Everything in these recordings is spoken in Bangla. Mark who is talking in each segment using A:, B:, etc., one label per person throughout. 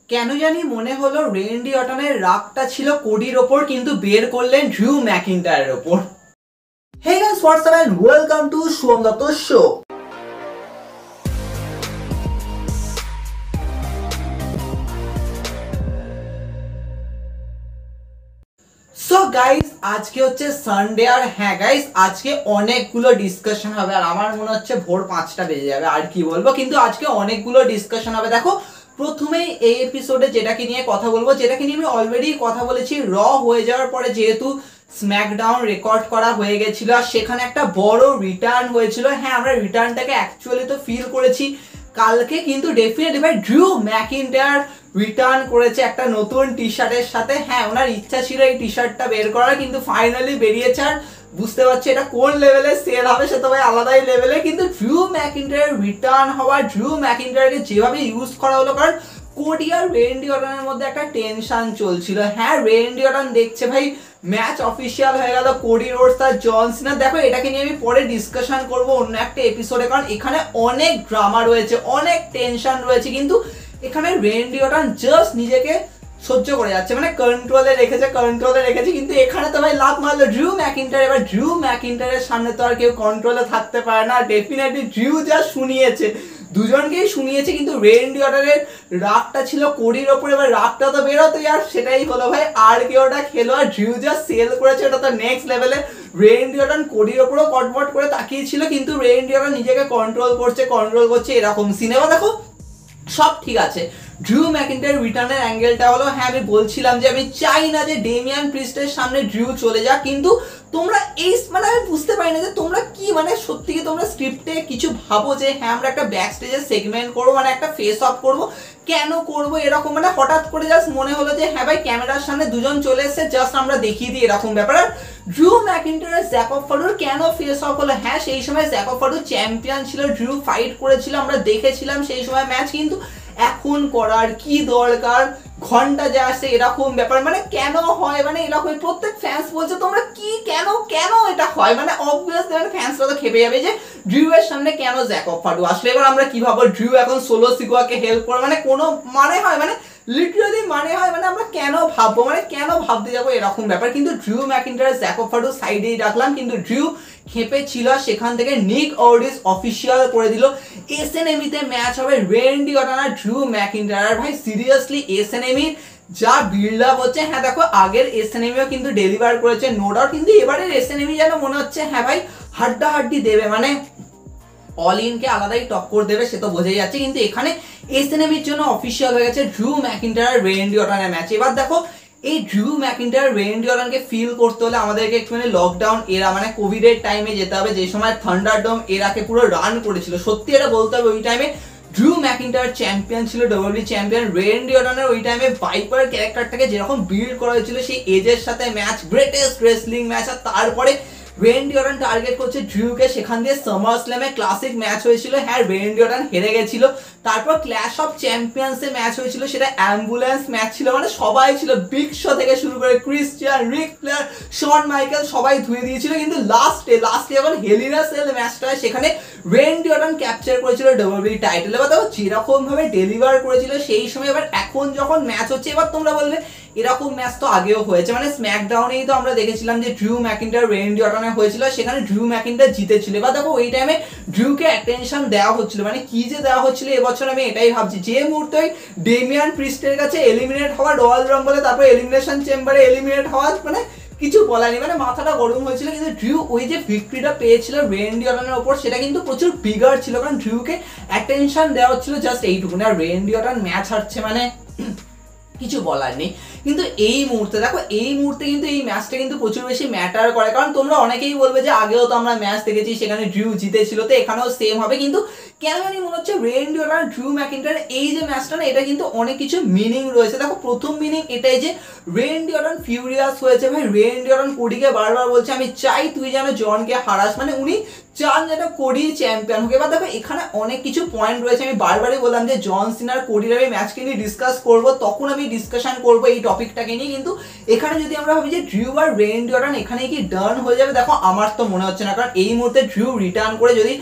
A: কেন জানি মনে হলো রেন্ডি অটনের রাগটা ছিল কোডির ওপর, কিন্তু বের করলেন ড্রিউ ম্যাকিন্টায়ারের ওপর। Hey guys, what's up and welcome to Shubham Dutta show. So guys, আজকে হচ্ছে সানডে, আর হ্যাঁ গাইস, আজকে অনেকগুলো ডিসকাশন হবে, আর আমার মনে হচ্ছে ভোর 5টা বেজে যাবে। আর কি বলবো, কিন্তু আজকে অনেকগুলো ডিসকাশন হবে। দেখো, প্রথমেই এই এপিসোডে যেটাকে নিয়ে কথা বলবো, যেটাকে নিয়ে আমি অলরেডি কথা বলেছি, র হয়ে যাওয়ার পরে যেহেতু স্ম্যাকডাউন রেকর্ড করা হয়ে গেছিল আর সেখানে একটা বড় রিটার্ন হয়েছিল। হ্যাঁ, আমরা রিটার্নটাকে অ্যাকচুয়ালি তো ফিল করেছি কালকে, কিন্তু ডেফিনেটলি ভাই ড্রিউ ম্যাকিন্টায়ার রিটার্ন করেছে একটা নতুন টি শার্টের সাথে। হ্যাঁ, ওনার ইচ্ছা ছিল এই টি শার্টটা বের করার, কিন্তু ফাইনালি বেরিয়েছে। আর বুঝতে পারছি এটা কোন লেভেলে সেল হবে, সে তো ভাই আলাদাই লেভেলে। কিন্তু ড্রিউ ম্যাকিন্টায়ার রিটার্ন হওয়া, ড্রিউ ম্যাকিন্টায়ারকে যেভাবে ইউজ করা হলো, কারণ কোডি আর রেন্ডি অর্টনের মধ্যে একটা টেনশন চলছিল। হ্যাঁ, রেন্ডি অর্টন দেখছে ভাই ম্যাচ অফিসিয়াল হয়ে গেল কোডি রোডস আর জন সিনা। দেখো, এটাকে নিয়ে আমি পরে ডিসকাশন করব অন্য একটা এপিসোডে, কারণ এখানে অনেক ড্রামা রয়েছে, অনেক টেনশন রয়েছে। কিন্তু এখানে রেন্ডি অর্টন জাস্ট নিজেকে সহ্য করে যাচ্ছে, মানে কন্ট্রোলে রেখেছে। কিন্তু এখানে তো ভাই লাভ মারলো ড্রিউ ম্যাকিন্টায়ার। এবার ড্রিউ ম্যাকিন্টায়ারের সামনে তো আর কেউ কন্ট্রোলে থাকতে পারে না। ডেফিনেটলি ড্রিউ যা শুনিয়েছে, দুজনকেই শুনিয়েছে, কিন্তু রেন্ডি অর্টনের রাগটা ছিল কোডির ওপরে। এবার রাগটা তো বেরোতো, আর সেটাই হলো ভাই। আর কেউ ওটা খেলো, আর ড্রিউ যা সেল করেছে ওটা তো নেক্সট লেভেলে। রেন্ডি অর্টন কোডির ওপরেও কটমট করে তাকিয়েছিল, কিন্তু রেন্ডি অর্টন নিজেকে কন্ট্রোল করছে এরকম সিনেমা। দেখো, সব ঠিক আছে। ড্রিউ ম্যাকিন্টায়ার রিটার্নের অ্যাঙ্গেলটা হলো, হ্যাঁ আমি বলছিলাম যে আমি চাই না যে ডেমিয়ান প্রিস্টের সামনে ড্রিউ চলে যাক, কিন্তু তোমরা এই মানে আমি বুঝতে পারি না যে তোমরা কি, মানে সত্যি কি তোমরা স্ক্রিপ্টে কিছু ভাবো যে হ্যাঁ আমরা একটা ব্যাক স্টেজের সেগমেন্ট করবো, মানে একটা ফেস অফ করবো, কেন করবো এরকম? মানে হঠাৎ করে জাস্ট মনে হলো যে হ্যাঁ ভাই ক্যামেরার সামনে দুজন চলে এসেছে, জাস্ট আমরা দেখিয়ে দিই এরকম ব্যাপার। আর ড্রিউ ম্যাকিন্টায়ার জ্যাকব ফাডুর কেন ফেস অফ হলো? হ্যাঁ, সেই সময় জ্যাকব ফাডু চ্যাম্পিয়ন ছিল, ড্রিউ ফাইট করেছিল, আমরা দেখেছিলাম সেই সময় ম্যাচ, কিন্তু এখন করার কি দরকার? ঘন্টা যা আসছে এরকম ব্যাপার, মানে কেন হয়? মানে এরকম প্রত্যেক ফ্যান্স বলছে তোমরা কি, কেন কেন এটা হয়? মানে অবভিয়াসলি মানে ফ্যান্সরা তো খেপে যাবে যে ড্রিউ এর সামনে কেন জ্যাকব ফাডু আসলে। এবার আমরা কি ভাবো, ড্রিউ এখন সোলো সিকুয়াকে হেল্প করে, মানে কোনো মানে হয়? মানে লিটারালি মানে হয়? মানে আমরা কেন ভাববো, মানে কেন ভাবতে যাবো এরকম ব্যাপার। কিন্তু ড্রিউ ম্যাকিন্টায়ার জ্যাকব ফাডু সাইডেই রাখলাম, কিন্তু ড্রিউ খেপে ছিল। সেখান থেকে নিক অর্ডিস অফিসিয়াল করে দিল এসএনএমি তে ম্যাচ হবে রেন্ডি অর্টন আর ড্রিউ ম্যাকিন্টায়ার। ভাই সিরিয়াসলি এসএনএমি যা বিল্ড আপ হচ্ছে, হ্যাঁ দেখো আগের এসএনএমিও কিন্তু ডেলিভার করেছে নো ডাউট, কিন্তু এবারের এসএনএমি যেন মনে হচ্ছে হ্যাঁ ভাই হাড্ডাহাড্ডি দেবে, মানে অল ইনকে আলাদাই টক্কর দেবে, সে তো বোঝাই যাচ্ছে। কিন্তু এখানে এসএনএমির জন্য অফিসিয়াল হয়ে গেছে ড্রিউ ম্যাকিন্টায়ার রেন্ডি অর্টনের ম্যাচ। এবার দেখো, এই ড্রিউ ম্যাকিন্টায়ার রেন্ডি অর্টনকে ফিল করতে হলে আমাদেরকে একটুখানি লকডাউন এরা, মানে কোভিড এর টাইমে যেতে হবে, যে সময় থান্ডারডোম এরাকে পুরো রান করেছিল। সত্যি এটা বলতে হবে, ওই টাইমে ড্রিউ ম্যাকিন্টায়ার চ্যাম্পিয়ন ছিল, ডব্লিউডব্লিউই চ্যাম্পিয়ন। রেন্ডি অর্টনের ওই টাইমে ভাইপার ক্যারেক্টারটাকে যেরকম বিল্ড করা হয়েছিল, সেই এজের সাথে ম্যাচ, গ্রেটেস্ট রেসলিং ম্যাচ। আর তারপরে রেন্ডি অর্টন টার্গেট করছে ড্রিউকে, সেখান দিয়ে সামার স্ল্যামে ক্লাসিক ম্যাচ হয়েছিল। হ্যাঁ, রেন্ডি অর্টন হেরে গেছিল। তারপর ক্ল্যাশ অফ চ্যাম্পিয়ন্সে ম্যাচ হয়েছিল, সেটা অ্যাম্বুলেন্স ম্যাচ ছিল, মানে সবাই ছিল, বিগ শো থেকে শুরু করে ক্রিশ্চিয়ান, রিক ফ্লেয়ার, শন মাইকেল, সবাই ধুয়ে দিয়েছিল। কিন্তু লাস্টে যখন হেলিনা সেল ম্যাচটা হয়, সেখানে রেন্ডি অর্টন ক্যাপচার করেছিল ডব্লিউডব্লিউই টাইটেল। এবার দেখো যেরকম ভাবে ডেলিভার করেছিল সেই সময়। এবার এখন যখন ম্যাচ হচ্ছে, এবার তোমরা বলবে এরকম ম্যাচ তো আগেও হয়েছে, মানে স্ম্যাকডাউনেই তো আমরা দেখেছিলাম যে ড্রিউ ম্যাকিন্টায়ার রেন্ডি অর্টনে হয়েছিল, সেখানে ড্রিউ ম্যাকিন্টায়ার জিতেছিল। এবার দেখো ওই টাইমে ড্রিউকে অ্যাটেনশন দেওয়া হচ্ছিল, মানে কি যে দেওয়া হচ্ছিল এবছর আমি এটাই ভাবছি। যে মুহূর্তে ডেমিয়ান প্রিস্টের কাছে এলিমিনেট হওয়া রয়্যাল রাম্বলে, তারপর এলিমিনেশন চেম্বারে এলিমিনেট হওয়া, মানে কিছু বলার নেই, মানে মাথাটা গরম হয়েছিল। কিন্তু ড্রিউ ওই যে ভিক্টরিটা পেয়েছিল রেন্ডি অর্টনের ওপর, সেটা কিন্তু প্রচুর বিগার ছিল, কারণ ড্রিউকে অ্যাটেনশন দেওয়া হচ্ছিল জাস্ট এইটুকুনি। আর রেন্ডি অর্টন ম্যাচ হারছে, মানে কিছু বলার নেই। কিন্তু এই মুহূর্তে দেখো, এই মুহূর্তে কিন্তু এই ম্যাচটা কিন্তু প্রচুর বেশি ম্যাটার করে, কারণ তোমরা অনেকেই বলবে যে আগেও তো আমরা ম্যাচ দেখেছি সেখানে ড্রিউ জিতেছিল, তো এখানেও সেম হবে। কিন্তু কেন জানি মনে হচ্ছে রেন্ডি অর্টন ড্রিউ ম্যাকিন্টায়ার এই যে ম্যাচটা না, এটা কিন্তু অনেক কিছু মিনিং রয়েছে। দেখো, প্রথম মিনিং এটাই যে রেন্ডি অর্টন ফিউরিয়াস হয়েছে। ভাই রেন্ডি অর্টন কোডিকে বারবার বলছে আমি চাই তুই যেন জনকে হারাস, মানে উনি চান যেন কোডি চ্যাম্পিয়ন হোক। এবার দেখো এখানে অনেক কিছু পয়েন্ট রয়েছে, আমি বারবারই বললাম যে জন সিনার কোডির আমি ম্যাচকে নিয়ে ডিসকাস করবো, তখন আমি ডিসকাশন করবো এই টপিকটাকে নিয়ে। কিন্তু এখানে যদি আমরা ভাবি যে ড্রিউ আর রেন্ডি অর্টন এখানে কি ডান হয়ে যাবে, দেখো আমার তো মনে হচ্ছে না, কারণ এই মুহূর্তে ড্রিউ রিটার্ন করে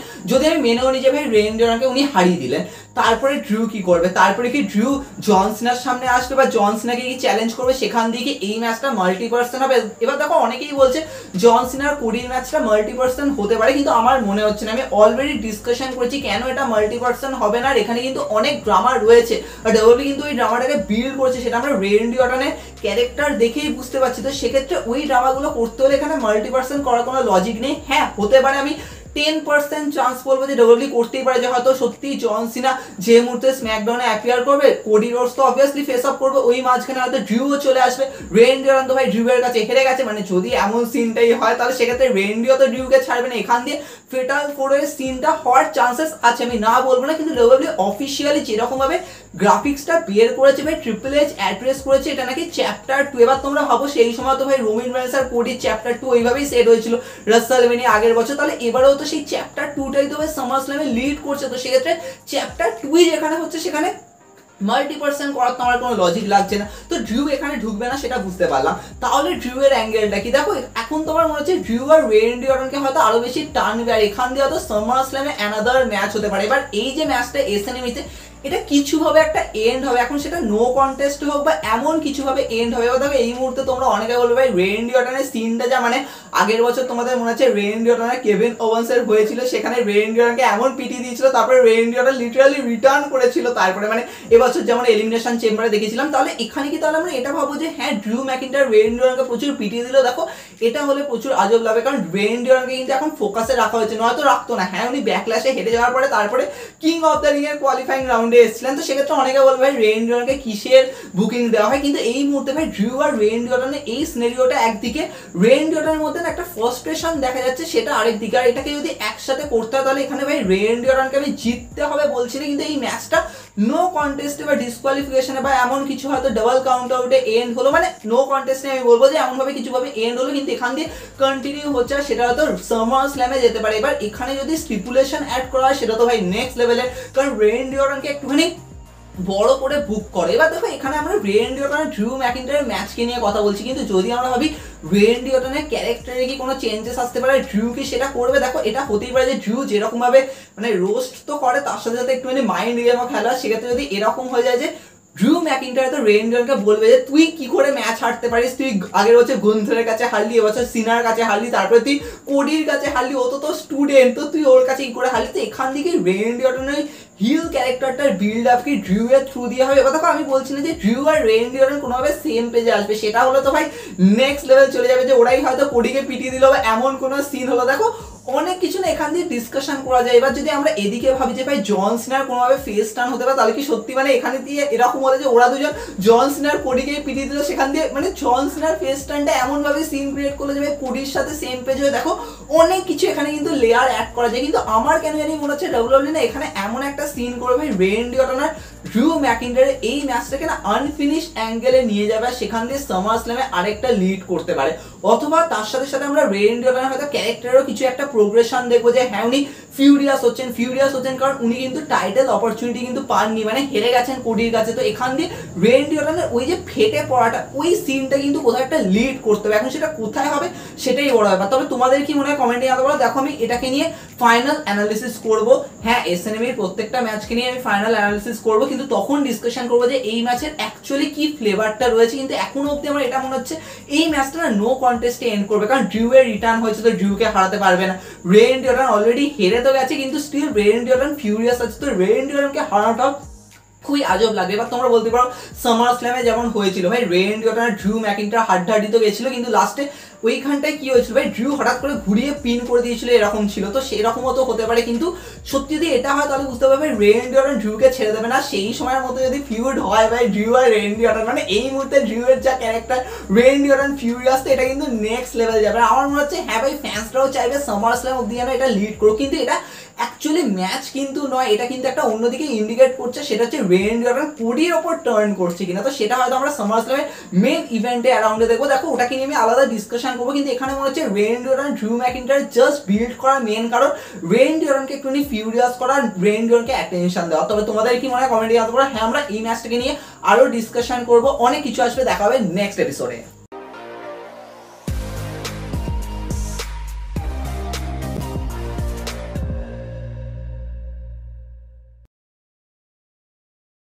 A: যদি আমি মেনেও নিই যে ভাই রেন্ডি অর্টনকে উনি হারিয়ে দিলেন, তারপরে ড্রিউ কি করবে, তারপরে কি ড্রিউ জন সিনার সামনে আসবে বা জন সিনাকে কি চ্যালেঞ্জ করবে, সেখান দিয়ে কি এই ম্যাচটা মাল্টিপার্সন হবে। এবার দেখো অনেকেই বলছে জন সিনার কোডির ম্যাচটা মাল্টিপার্সন হতে পারে, কিন্তু আমার মনে হচ্ছে না। আমি অলরেডি ডিসকাশন করেছি কেন এটা মাল্টিপার্সন হবে না, আর এখানে কিন্তু অনেক ড্রামা রয়েছে, আর ডাব্লিউডাব্লিউ কিন্তু ওই ড্রামাটাকে বিল্ড করেছে, সেটা আমরা রেন্ডি অর্টনের ক্যারেক্টার দেখেই বুঝতে পারছি। তো সেক্ষেত্রে ওই ড্রামাগুলো করতে হলে এখানে মাল্টিপার্সন করার কোনো লজিক নেই। হ্যাঁ হতে পারে, আমি 10% চান্স বলবো যে ডাব্লিউডাব্লিউ করতেই পারে, যে হয়তো সত্যি জন সিনা যে মুহূর্তে স্ম্যাকডাউনে অ্যাপিয়ার করবে, কোডি রোডস তো অবভিয়াসলি ফেস আপ করবে, ওই মাঝখানে হয়তো ড্রিউও চলে আসবে। রেন্ডি অর্টন তো ভাই ড্রিউয়ের কাছে হেরে গেছে, মানে যদি এমন সিনটাই হয় তাহলে সেক্ষেত্রে রেন্ডিও তো ড্রিউকে ছাড়বে না, এখান দিয়ে ফেটাল ফোরের সিনটা হওয়ার চান্সেস আছে, আমি না বলবো না। কিন্তু ডাব্লিউডাব্লিউ অফিসিয়ালি যেরকম ভাবে গ্রাফিক্সটা বের করেছে ভাই, ট্রিপল এইচ অ্যাড্রেস করেছে এটা নাকি চ্যাপ্টার 2। এবার তোমরা ভাবো সেই সময় তো ভাই রোমিন রেন্স আর কোডির চ্যাপ্টার 2 ওইভাবেই সেট হয়েছিল রাসেলমেনিয়া আগের বছর, তাহলে এবারেও তো সেই চ্যাপ্টার 2টাই তো ভাই সামারস্ল্যামে লিড করছে। তো সেক্ষেত্রে চ্যাপ্টার 2 যেখানে হচ্ছে সেখানে মাল্টিপার্সন করার তো আমার কোনো লজিক লাগছে না। তো ড্রিউ এখানে ঢুকবে না সেটা বুঝতে পারলাম। তাহলে ড্রিউ এর অ্যাঙ্গেলটা কি, দেখো এখন তোমার মনে হচ্ছে ড্রিউ আর রেন্ডি অর্টনকে হয়তো আরো বেশি টানবে, আর এখান দিয়ে হয়তো সামারস্ল্যামে অ্যানাদার ম্যাচ হতে পারে। এবার এই যে ম্যাচটা এসএনএমিতে এটা কিছুভাবে একটা এন্ড হবে, এখন সেটা নো কন্টেস্ট হোক বা এমন কিছুভাবে এন্ড হবে। দেখো এই মুহূর্তে তোমরা অনেকে বলবে ভাই রেন্ডি অর্টনের সিনটা যা, মানে আগের বছর তোমাদের মনে আছে রেন্ডি অর্টনের কেভিন ওভান্সের হয়েছিল, সেখানে রেন্ডি অর্টনকে এমন পিটি দিয়েছিল, তারপরে রেন্ডি অর্টন লিটারালি রিটার্ন করেছিল, তারপরে মানে এবছর যেমন এলিমিনেশন চেম্বারে দেখেছিলাম। তাহলে এখানে কি তাহলে আমরা এটা ভাবো যে হ্যাঁ ড্রিউ ম্যাকিন্টায়ার রেন্ডি অর্টনকে প্রচুর পিটিয়ে দিল, দেখো এটা হলে প্রচুর আজব লাগবে, কারণ রেন্ডি অর্টনকে কিন্তু এখন ফোকাসে রাখা হয়েছে, নয়তো রাখতো না। হ্যাঁ উনি ব্যাকল্যাশে হেরে যাওয়ার পরে তারপরে কিং অফ দ্য রিং এর কোয়ালিফাইং রাউন্ডে এসেছিলেন, তো সেক্ষেত্রে অনেকে বলবে ভাই রেন্ডি অর্টনকে কিসের বুকিং দেওয়া হয়। কিন্তু এই মুহূর্তে ভাই ড্রিউ আর রেন্ডি অর্টনের এই সিনারিওটা একদিকে, রেন্ডি অর্টনের মধ্যে একটা ফ্রাস্ট্রেশন দেখা যাচ্ছে, সেটা আরেকদিকে, আর এটাকে যদি একসাথে করতে হয় তাহলে এখানে ভাই রেন্ডি অর্টনকে আমি জিততে হবে বলছি না, কিন্তু এই ম্যাচটা নো কন্টেস্টে বা ডিসকোয়ালিফিকেশনে বা এমন কিছু হয়তো ডাবল কাউন্ট আউটে এন্ড হলো, মানে নো কন্টেস্টে আমি বলবো যে এমন ভাবে কিছু ভাবে এন্ড হলো, কিন্তু এখান দিয়ে কন্টিনিউ হচ্ছে, আর সেটা হয়তো সামারস্ল্যামে যেতে পারে। এবার এখানে যদি স্টিপুলেশন অ্যাড করা হয় সেটা তো ভাই নেক্সট লেভেলের, কারণ রেন্ডি অর্টনকে একটুখানি বড় করে বুক করে। এবার দেখো এখানে আমরা রেন্ডি অর্টনের ড্রিউ ম্যাকিন্টায়ারের ম্যাচকে নিয়ে কথা বলছি, কিন্তু যদি আমরা ভাবি রেন্ডি অর্টনের ক্যারেক্টারে কি কোনো চেঞ্জেস আসতে পারে, ড্রিউ কি সেটা করবে, দেখো এটা হতেই পারে যে ড্রিউ যেরকম ভাবে মানে রোস্ট তো করে, তার সাথে সাথে একটু মানে মাইন্ড গেমও খেলা, সেক্ষেত্রে যদি এরকম হয়ে যায় যে ড্রিউ ম্যাকিন্টায়ার তো রেন্ডি অর্টনকে বলবে যে তুই কি করে ম্যাচ হারতে পারিস, তুই আগের বছর গুন্থারের কাছে হারলি, এবছর সিনার কাছে হারলি, তারপরে তুই কোডির কাছে হারলি, ও তো স্টুডেন্ট, তো তুই ওর কাছে কি করে হারলি। তো এখান থেকে রেন্ডি অর্টনের হিল ক্যারেক্টারটার বিল্ড আপ কি ড্রিউ এর থ্রু দিয়ে হবে। এবার দেখো আমি বলছি না যে ড্রিউ আর রেন্ডি অর্টন কোনোভাবে সেম পেজে আসবে, সেটা হলে তো ভাই নেক্সট লেভেল চলে যাবে, যে ওরাই হয়তো কোডিকে পিটিয়ে দিল বা এমন কোনো সিন হলো। দেখো অনেক কিছু না এখান দিয়ে ডিসকাশন করা যায়। এবার যদি আমরা এদিকে ভাবি যে ভাই জন সিনার কোনোভাবে ফেস টার্ন হতে পারে, তাহলে কি সত্যি মানে এখানে দিয়ে এরকম হলো যে ওরা দুজন জন সিনার কোডিকে পিটিয়ে দিল, সেখান দিয়ে মানে জন সিনার ফেস টার্নটা এমন ভাবে সিন ক্রিয়েট করলো যে ভাই কোডির সাথে সেম পেজ হয়ে, দেখো অনেক কিছু এখানে কিন্তু লেয়ার অ্যাড করা যায়। কিন্তু আমার কেন জানি মনে হচ্ছে ডাব্লিউডাব্লিউ না এখানে এমন একটা সিন করবে ভাই রেন্ডি অর্টন আর ড্রিউ ম্যাকিন্টায়ারের এই ম্যাচটাকে না আনফিনিশ অ্যাঙ্গেলে নিয়ে যাবে, সেখান দিয়ে সামারস্ল্যামে আরেকটা লিড করতে পারে, অথবা তার সাথে সাথে আমরা রেন্ডি অর্টনের হয়তো ক্যারেক্টারেরও কিছু একটা প্রোগ্রেশন দেখবো, যে হ্যাঁ উনি ফিউরিয়াস হচ্ছেন, কারণ উনি কিন্তু টাইটেল অপরচুনিটি কিন্তু পাননি, মানে হেরে গেছেন কোডির কাছে। তো এখান দিয়ে রেন্ডি অর্টনের ওই যে ফেটে পড়াটা, ওই সিনটা কিন্তু কোথাও একটা লিড করতে হবে, এখন সেটা কোথায় হবে সেটাই বড় ব্যাপার। তবে তোমাদের কি মনে হয় কমেন্টে জানাতে পারো। দেখো আমি এটাকে নিয়ে ফাইনাল অ্যানালিসিস করব, হ্যাঁ এসএনএমির প্রত্যেকটা ম্যাচকে নিয়ে আমি ফাইনাল অ্যানালিসিস করব, কিন্তু তখন ডিসকাশন করবো যে এই ম্যাচের অ্যাকচুয়ালি কি ফ্লেভারটা রয়েছে। কিন্তু এখনো অবধি আমার এটা মনে হচ্ছে এই ম্যাচটা না নো কন্টেস্টে এন্ড করবে, কারণ ড্রিউ এর রিটার্ন হয়েছে, তো ড্রিউকে হারাতে পারবে না। রেন্ডি অর্টন অলরেডি হেরে তো গেছে, কিন্তু স্টিল রেন্ডি অর্টন ফিউরিয়াস আছে, তো রেন্ডি অর্টনকে হারানোটা খুবই আজব লাগবে। এবার তোমরা বলতে পারো সামারস্ল্যামে যেমন হয়েছিল ভাই রেন্ডি অর্টন আর ড্রিউ ম্যাকিন্টায়ার হাড্ডাহাড্ডি তো গেছিল, কিন্তু লাস্টে ওইখানটায় কি হয়েছিল ভাই ড্রিউ হঠাৎ করে ঘুরিয়ে পিন করে দিয়েছিল, এরকম ছিল। তো সেরকমও তো হতে পারে, কিন্তু সত্যি যদি এটা হয় তাহলে বুঝতে পারবে রেন্ডি অর্টন ড্রিউকে ছেড়ে দেবে না। সেই সময়ের মতো যদি ফিউড হয় ভাই ড্রিউ আর রেন্ডি অর্টন, মানে এই মুহূর্তে ড্রিউ এর যা ক্যারেক্টার, রেন্ডি অর্টন ফিউরিয়াস, তো এটা কিন্তু নেক্সট লেভেল যাবে। আমার মনে হচ্ছে হ্যাঁ ভাই ফ্যান্সরাও চাইবে সামারস্ল্যাম অবধি যেন এটা লিড করুক, কিন্তু এটা অ্যাকচুয়ালি ম্যাচ কিন্তু নয়, এটা কিন্তু একটা অন্যদিকে ইন্ডিকেট করছে, সেটা হচ্ছে রেন্ডি অর্টন কোডির ওপর টার্ন করছে কিনা। তো সেটা হয়তো আমরা সামারস্ল্যামের মেন ইভেন্টে অ্যারাউন্ডে দেখবো। দেখো ওটাকে নিয়ে আমি আলাদা ডিসকাশন করবো, কিন্তু এখানে মনে হচ্ছে Randy Orton Drew McIntyre just build করার মেন কারণ রেন্ডি অর্টনকে একটুখানি ফিউরিয়াস করা, রেন্ডি অর্টনকে অ্যাটেনশন দেওয়া। তবে তোমাদের কি মনে হয় কমেন্টে জানাতে পারো। হ্যাঁ আমরা এই ম্যাচটাকে নিয়ে আরো ডিসকাশন করবো, অনেক কিছু আসবে, দেখা হবে নেক্সট এপিসোডে।